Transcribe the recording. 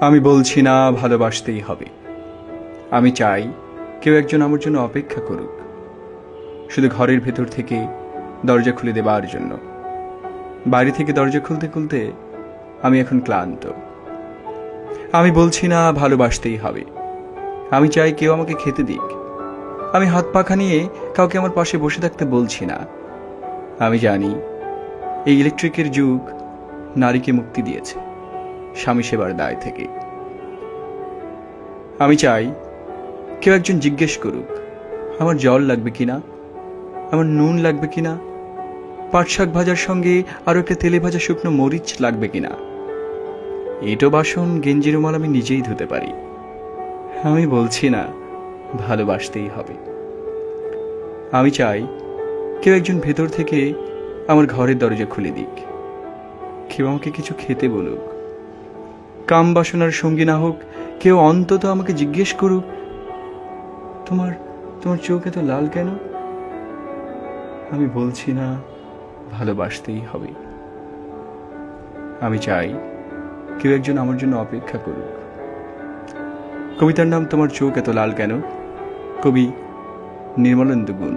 আমি বলছি না ভালোবাসতেই হবে। আমি চাই কেউ একজন আমার জন্য অপেক্ষা করুক, শুধু ঘরের ভেতর থেকে দরজা খুলে দেবার জন্য। বাইরে থেকে দরজা খুলতে খুলতে আমি এখন ক্লান্ত। আমি বলছি না ভালোবাসতেই হবে। আমি চাই কেউ আমাকে খেতে দিক। আমি হাত পাখা নিয়ে কাউকে আমার পাশে বসে থাকতে বলছি না। আমি জানি এই ইলেকট্রিকের যুগ নারীকে মুক্তি দিয়েছে স্বামী সেবার দায় থেকে। আমি চাই কেউ একজন জিজ্ঞেস করুক আমার জল লাগবে কিনা, আমার নুন লাগবে কিনা, পাট শাক ভাজার সঙ্গে আরো একটা তেলে ভাজা শুকনো মরিচ লাগবে কিনা। এঁটো বাসন গেঞ্জি রুমাল আমি নিজেই ধুতে পারি। আমি বলছি না ভালোবাসতেই হবে। আমি চাই কেউ একজন ভেতর থেকে আমার ঘরের দরজা খুলে দিক, কেউ আমাকে কিছু খেতে বলুক। কাম বাসনার সঙ্গী না হোক, কেউ অন্তত আমাকে জিজ্ঞেস করুক তোমার তোমার চোখ এত লাল কেন। আমি বলছি না ভালোবাসতেই হবে। আমি চাই কেউ একজন আমার জন্য অপেক্ষা করুক। কবিতার নাম তোমার চোখ এত লাল কেন, কবি নির্মলেন্দু গুণ।